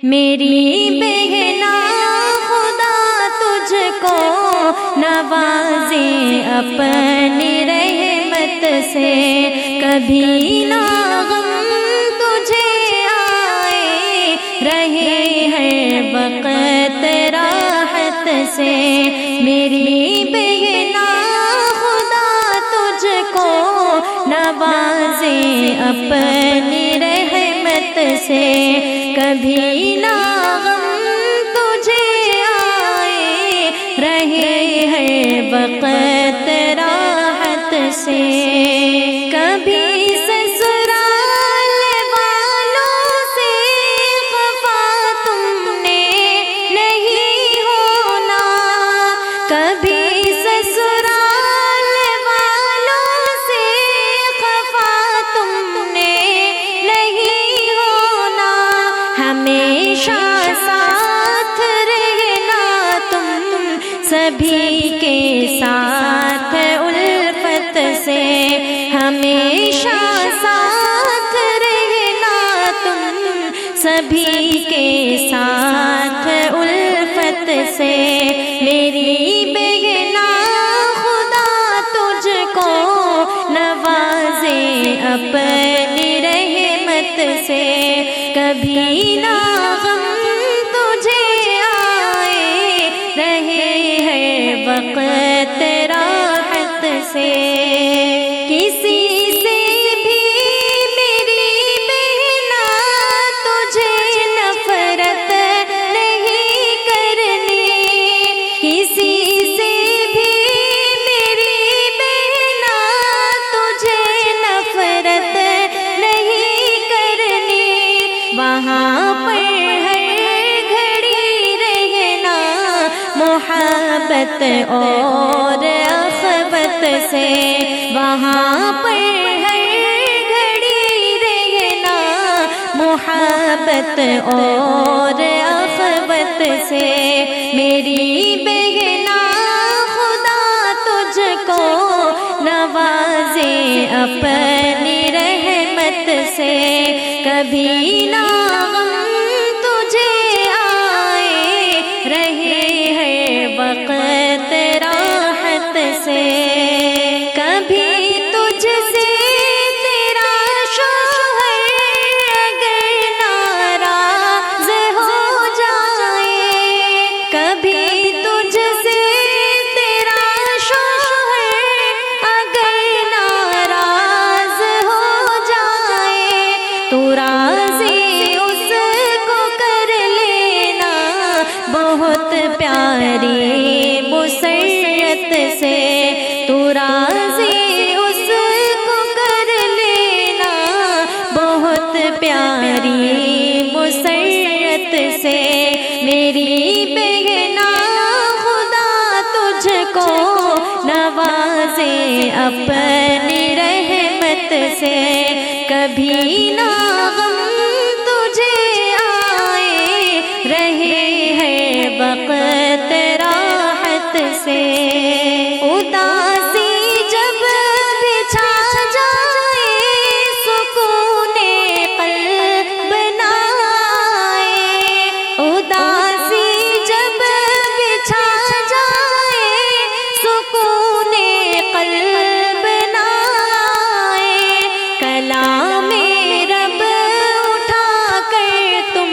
میری بہنا خدا تجھ کو نوازے اپنی رحمت سے، کبھی نہ غم تجھے آئے رہے ہر وقت راحت سے۔ میری بہنا خدا تجھ کو نوازے اپنی رحمت سے، کبھی نہ غم تجھے آئے رہے ہر وقت راحت سے۔ کبھی سسرال والوں سے خفا تم نے نہیں ہونا، کبھی سسرال والوں سے خفا تم نے نہیں ہونا، ہمیشہ ساتھ رہنا تم سبھی کے ساتھ الفت سے، ہمیشہ ساتھ رہنا تم سبھی کے ساتھ الفت سے۔ میری بہنا خدا تجھ کو نوازے اپنی رحمت سے، کبھی نہ غم تجھے آئے رہے ہر وقت راحت سے۔ کسی سے بھی میری بہنا تجھے نفرت نہیں کرنی، کسی سے بھی میری بہنا تجھے نفرت نہیں کرنی، وہاں پر ہر گھڑی رہنا محبت اور اخوت سے، وہاں پر ہر گھڑی رہنا محبت اور اخوت سے۔ میری بہنا خدا تجھ کو نوازے اپنی رحمت سے، کبھی نہ غم تجھے آئے رہے ہر وقت راحت سے۔ کبھی تجھ سے تیرا شوہر اگر ناراض ہو جائے، کبھی تجھ سے تیرا شوہر اگر ناراض ہو جائے، تو راضی اس کو کر لینا بہت پیاری مسرت سے، تو راضی اس کو کر لینا بہت پیاری مسرت سے۔ میری بہنا خدا تجھ کو نوازے اپنی رحمت سے، کبھی نہ غم تجھے آئے رہے ہر وقت راحت سے۔ اداسی جب بچھا جائے سکون قلب نہ آئے، اداسی جب بچھا جائے سکون قلب نہ آئے، کلام رب اٹھا کر تم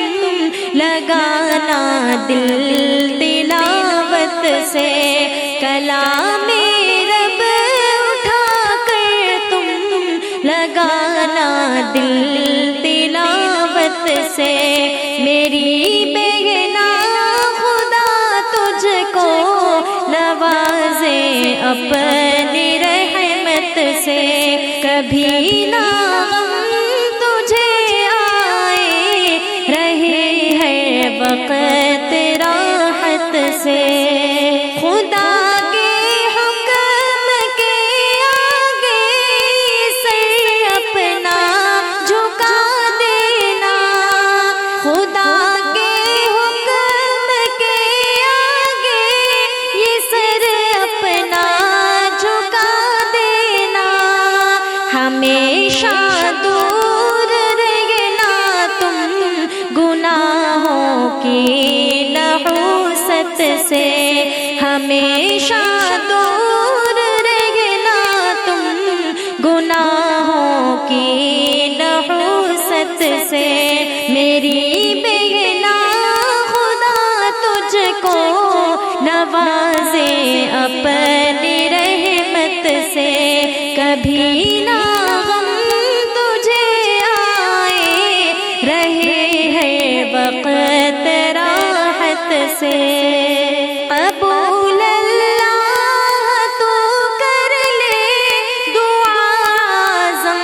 لگانا دل تلاوت سے، کلام رب اٹھا کر تم لگانا دل تلاوت سے۔ میری بہنا خدا تجھ کو نوازے اپنی رحمت سے، کبھی نہ غم تجھے آئے رہے ہر وقت راحت سے۔ خدا کے حکم کے آگے سر اپنا جھکا دینا، خدا کے حکم کے آگے یہ سر اپنا جھکا دینا، ہمیشہ دور رہنا تم گناہوں کی نحوست سے ہمیشہ دور رہنا تم گناہوں کی نحوست سے میری بہنا خدا تجھ کو نوازے اپنی رحمت سے کبھی نہ غم تجھے آئے رہے ہے وقت راحت سے قبول اللہ تو کر لے دعا اعظم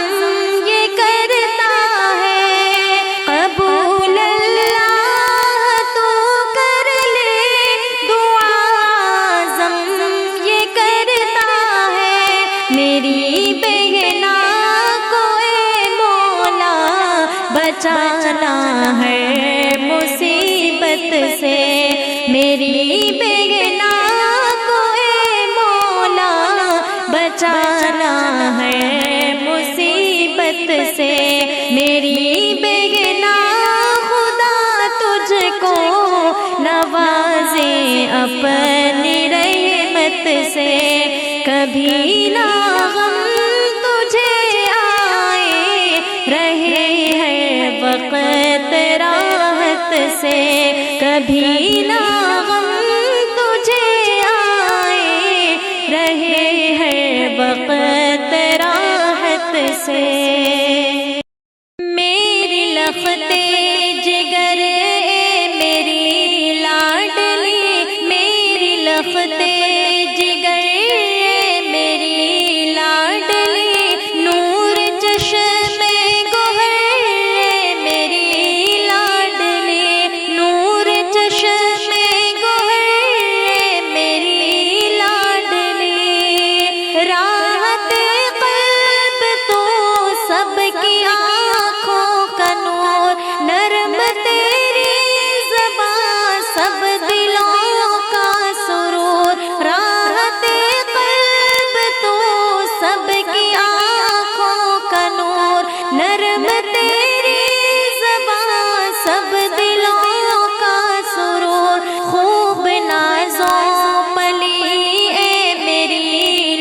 یہ کرتا ہے قبول اللہ تو کر لے دعا اعظم یہ کرتا ہے میری بہنا کو اے مولا بچانا ہے مصیبت سے میری بہنا کو اے مولا بچانا ہے مصیبت سے میری بہنا خدا تجھ کو نوازے اپنی رحمت سے کبھی نہ غم تجھے آئے رہے ہے وقت راحت سے کبھی نہ غم تجھے آئے رہے ہے وقت راحت سے میری لخت جگر میری لاڈلی میری لخت جگر میری لاڈلی نور چشم گوہر میری لاڈلی نور چشم گوہر میری لاڈلی راحت قلب تو سب کی آنکھوں کا نور نرم تیری زبان سب دلوں کا سرور راحت قلب تو سب کی آنکھوں کا نور نرم تیری زبان سب دلوں کا سرور خوب نازوں پلی اے میری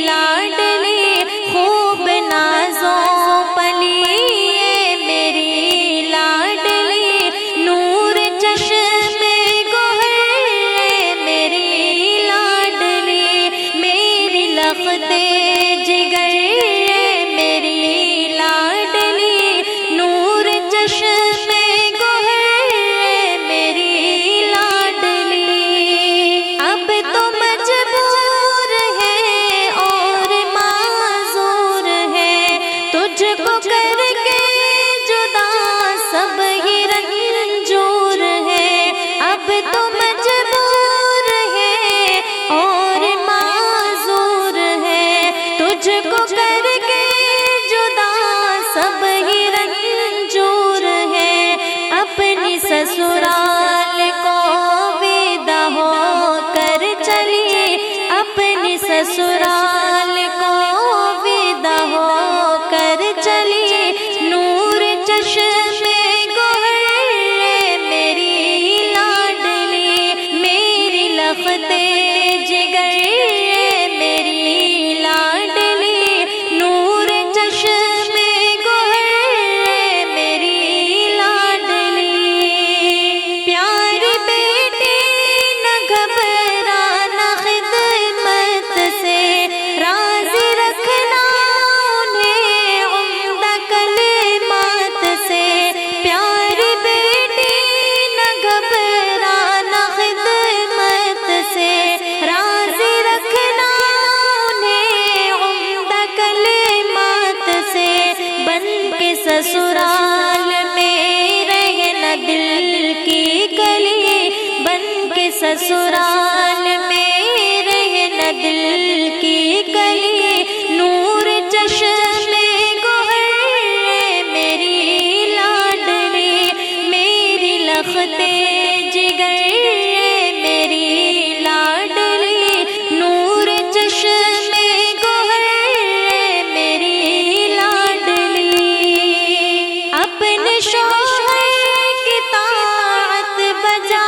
لاڈلی خوب نازوں پلی اے میری لاڈلی نور چشم گوہر میری لاڈلی میری لخت جگر میری لاڈلی نور چشم گوہر میری لاڈلی اب تو مجبور ہے اور معذور ہے تجھ کو کر کے جدا سب ہی رنجور ہے اب تو مجبور ہے اور معذور ہے تجھ کو کر کے جدا سب ہی رنجور ہے اپنی سسرال کو ودا ہو کر چلی اپنی سسرال کو ودا ہو کر چلی نور چشم گوہر میری لاڈلی میری لخت جگر میری لاڈلی نور چشم گوہر میری لاڈلی پیار بیٹی نہ گھبرا نہ خدمت سے راضی رکھنا انہیں عمدہ کلمات سے پیار بیٹی نہ گھبرا نہ خدمت سے راضی رکھنا انہیں عمدہ کلمات سے بن کے سسرال میں رہنا دل کی کلی بن کے سسرال میں رہنا دل کی کلی نور چشم گوہر میری لاڈلی میری لخت جگر میری لاڈلی نور چشم گوہر میری لاڈلی اپنے شوہر کی طاعت بجا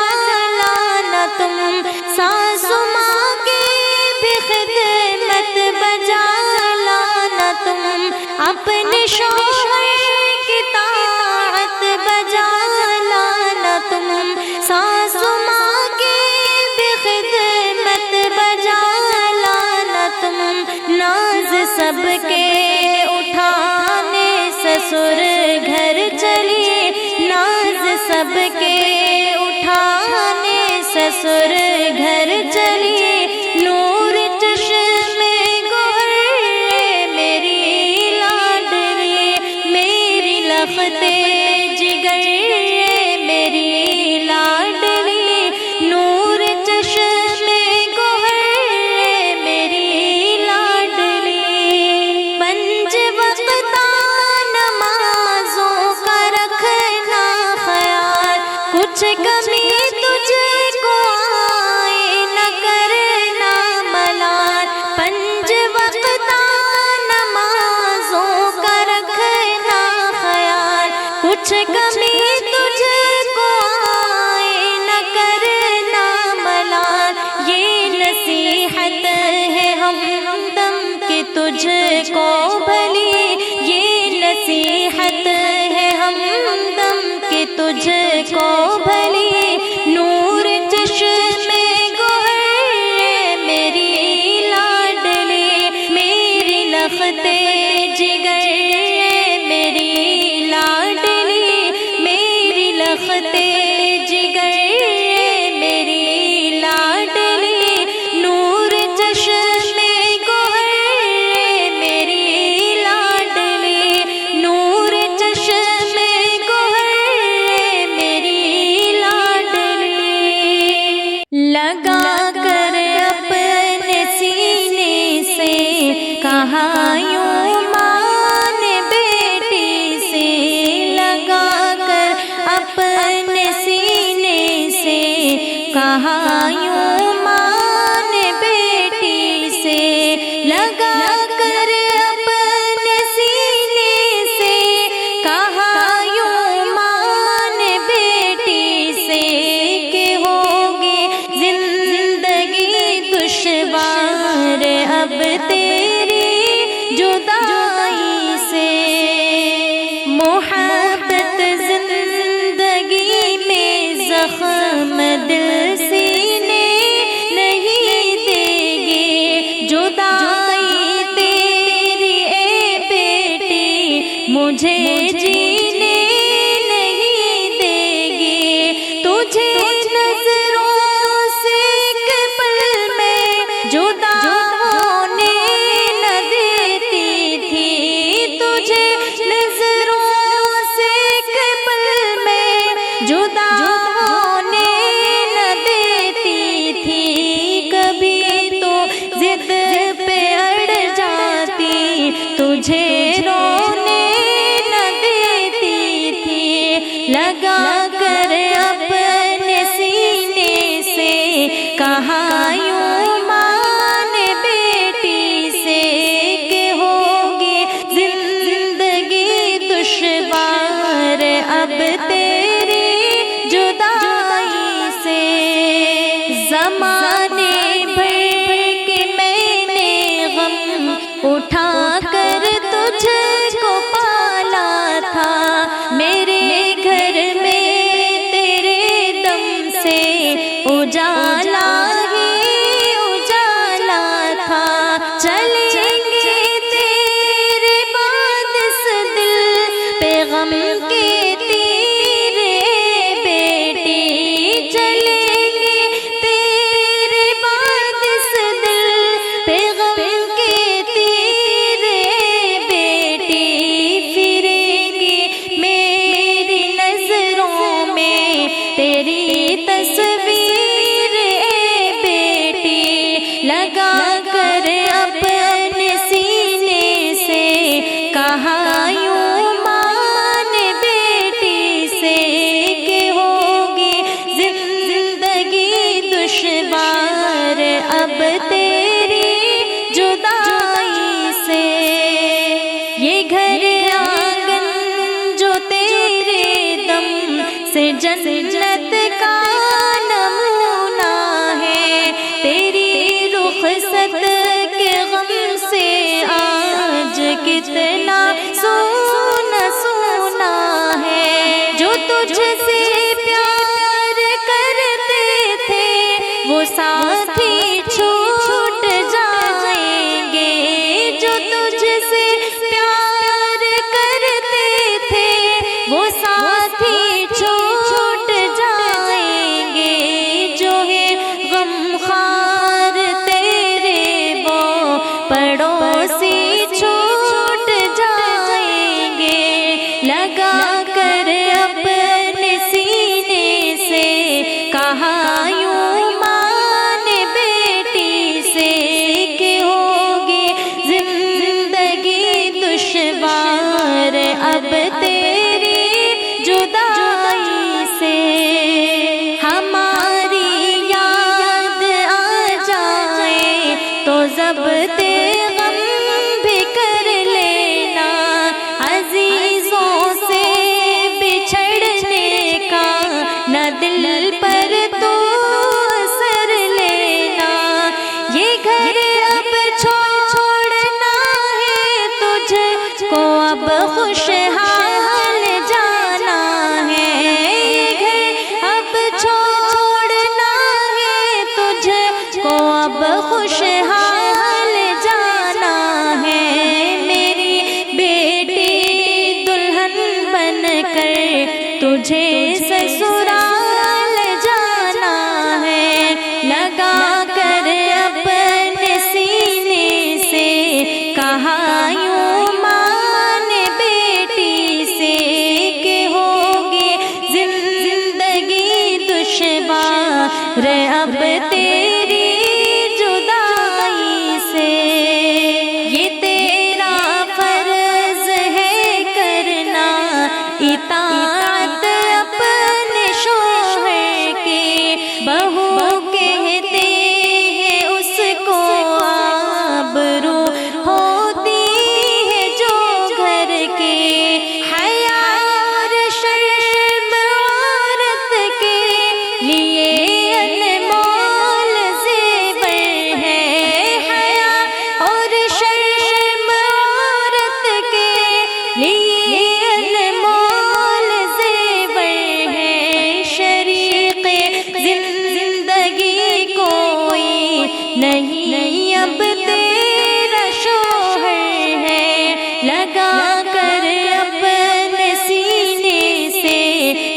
شوہر کی طاعت بجا لانا تم، ساسو ماں کی بھی خدمت بجا لانا تم، ناز سب کے اٹھانے سسر گھر چلی، ناز سب کے اٹھانے سسر گھر چلی، نور چشمے گوہر میری لاڈلی، میری لخت جگر میری لاڈلی، نور چشمے گوہر میری لاڈلی، پنج وقتہ نمازوں کا رکھنا خیال، کچھ کمی تجھ کو آئے نہ کرنا ملال، پنج وقتہ نمازوں کا رکھنا خیال، کچھ کمی تجھ کو آئے نہ کرنا ملال، یہ نصیحت ہے ہمدم کہ تجھ کو بھلی، یہ نصیحت ہے ہمدم کہ تجھ کو بھلی، نور چشمے گوہر میری لاڈلی، میری لخت جگر میری لاڈلی، میری لخت جگر میری لاڈلی، نور چشمے گوہر میری لاڈلی، نور چشمے گوہر میری لاڈلی، لگا کر اپنے سینے سے کہا یوں ماں نے بیٹی سے، لگا کر اپنے سینے سے کہا یوں ماں نے بیٹی سے، لگا کر اپنے سینے سے کہا یوں ماں نے بیٹی سے، کہ ہوگی زندگی دشوار اب تیری جدائی سے، محبت زندگی میں زخم دل سینے نہیں دے گی، جدائی تیری اے بیٹی مجھے جینے نہیں دے گی، تجھے نظروں سے ایک پل میں جدا ہونے نہ دیتی تھی، تجھے نظروں سے ایک پل میں جدا ہونے نہ دیتی تھی، کبھی تو ضد پہ اڑ جاتی تجھے رونے نہ دیتی تھی، لگا کر اپنے سینے سے کہا یوں ماں نے بیٹی سے، کہ ہوگی زندگی دشوار اب تیری جدائی سے، زمانے بھر کے میں نے غم اٹھا کر تجھ کو پالا تھا، میرے گھر میں تیرے دم سے اجالا ہی اجالا تھا، چلیں گے تیرے بعد اس دل پہ غم کے تیر بیٹی، چلیں گے تیرے بعد اس دل پہ غم کے تیر بیٹی، پھریں گی میری نظروں میں تیری تصویر بیٹی، لگا کر اپنے سینے سے کہا یوں ماں نے بیٹی سے، کہ ہوگی زندگی دشوار اب تیری جدائی سے، یہ گھر آنگن جو تیرے دم سے جنت کا نام کہا یوں ماں نے بیٹی سے کہ ہوگی زندگی دشوار اب تیری جدائی سے. ہماری یاد آ جائے تو ضبط غم بھی کر لینا، عزیزوں سے بچھڑنے کا نہ دل پر تو اثر لینا. یہ گھر اب چھوڑنا ہے تجھ کو، اب خوشحال جانا ہے. یہ گھر اب چھوڑنا ہے تجھ کو، اب خوشحال جانا ہے. میری بیٹی دلہن بن کر تجھے سسرال جانا ہے. لگا کر اپنے سینے سے کہا یوں ماں نے بیٹی سے کہ ہوگی زندگی دشوار اب تیری جدائی سے. یہ تیرا فرض ہے کرنا اطاعت اپنے شوہر کی. بہو کہتے ہیں اس کو آبرو ہوتی ہے جو گھر کے. حیا اور شرم عورت کے لیے انمول زیور ہے. حیا اور شرم عورت کے لیے انمول زیور ہے. شریک زندگی کوئی نہیں اب تیرا شوہر ہے. لگا کر اپنے سینے سے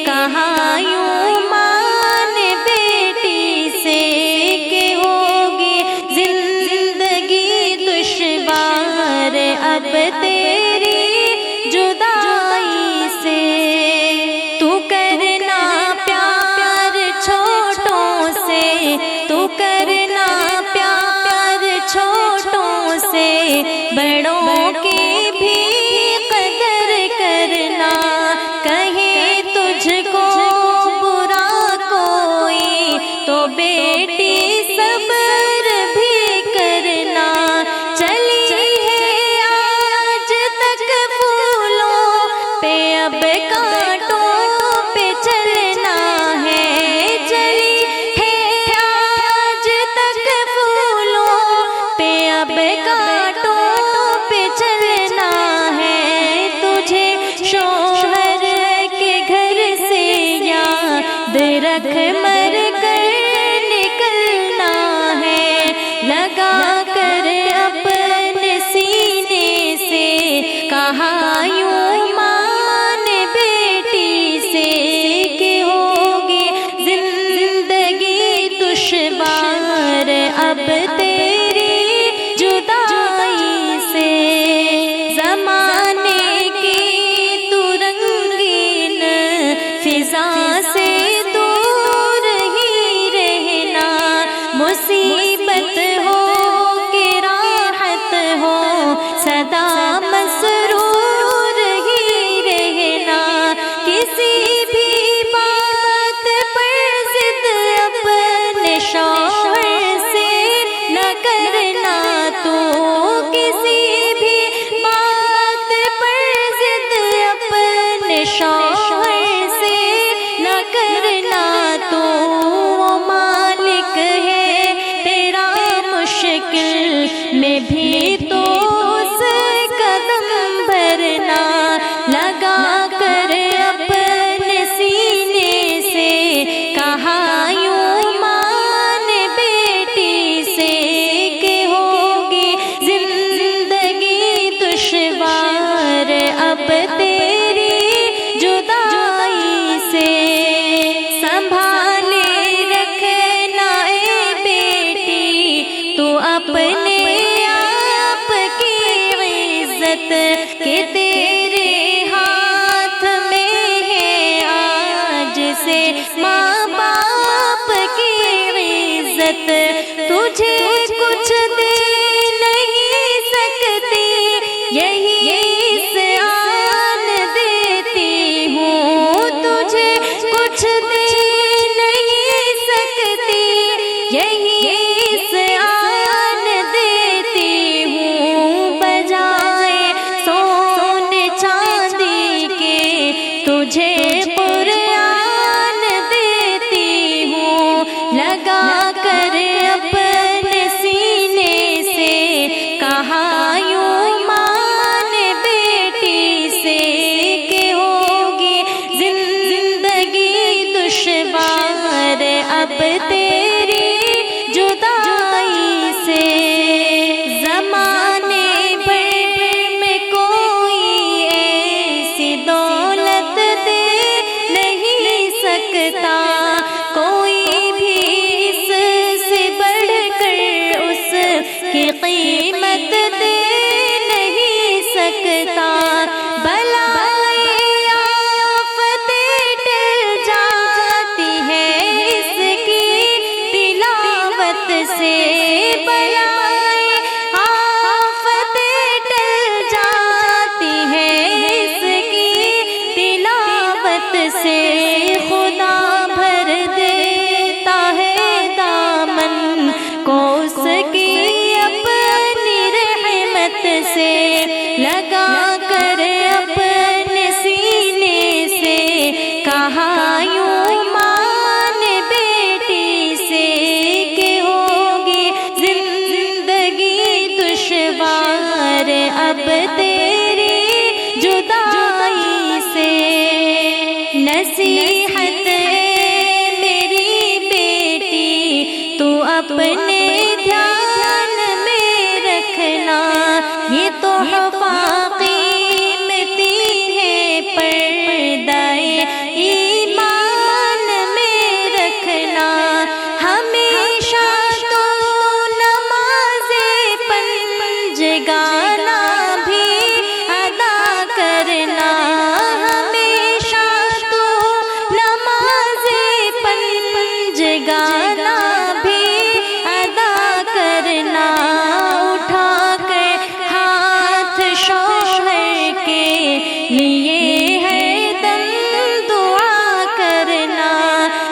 کہا یوں ماں نے بیٹی سے کہ ہوگی زندگی دشوار اب تیری جدائی سے. تو کرنا پیار چھوٹوں سے، تو کرنا پیار چھوٹوں سے، بڑوں کی بھی قدر کرنا. کہے تجھ کو برا کوئی تو بیٹی صبر بھی کرنا. چلی ہے آج تک پھولوں پہ اب کانٹوں پہ چلنا ہے. چلی ہے آج تک پھولوں پہ اب کانٹوں پہ چلنا ہے. تجھے شوہر کے گھر سے یاد رکھ مر کر نکلنا ہے. لگا کر اپنے سینے سے کہا یوں ماں نے بیٹی سے کہ ہوگی زندگی دشوار اب تیری جدائی سے. زمانے کی تو رنگین فضا سے دور ہی رہنا. مصیبت ہو کہ راحت ہو سدا مسرور ہی رہنا. کسی بھی بات پر ضد اپنے شوہر سے نہ کرنا. تو کسی بھی بات پر ضد اپنے شوہر سے نہ کرنا. تو وہ مالک ہے تیرا مشکل میں بھی تو اس قدم بھرنا. لگا کر اپنے سینے سے کہا یوں ماں نے بیٹی سے کہ ہوگی زندگی دشوار اب تیری جدائی سے. سنبھالے رکھنا اے بیٹی تو اپنے آپ کی عزت کہ تیرے ہاتھ میں ہے آج سے ماں باپ لگا کر اپنے سینے سے کہا یوں مان بیٹی سے کہ ہوگی زندگی دشوار اب تیری جدائی سے. زمانے بھر میں کوئی ایسی دولت دے نہیں سکتا، کوئی بھی اس سے بڑھ کر اس کی قیمت دے نہیں سکتا. بلائے آفتیں ٹل جاتی ہے اس کی تلاوت سے، بلائے آفتیں ٹل جاتی ہے اس کی تلاوت سے. خدا بھر دیتا ہے دامن کو اس کی اپنی رحمت سے، لگا کر اپنے سینے سے کہا یوں مان بیٹی سے کہ ہوگی زندگی دشوار اب تیری جدائی سے. نصیحت میری بیٹی تو اپنے دھیان میں رکھنا، یہ تحفہ قیمتی ہے پردہ ایمان میں رکھنا. ہمیشہ تو نماز پنجگانہ بھی ادا کرنا، ہمیشہ تو نماز پنجگانہ بھی ادا کرنا. اٹھا کر ہاتھ شوہر کے لیے ہر دم دعا کرنا،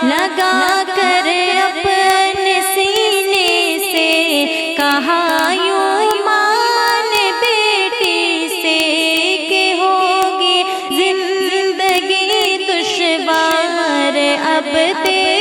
لگا کر اپنے سینے سے کہا یوں مان بیٹی سے کہ ہوگی زندگی دشوار اب تیری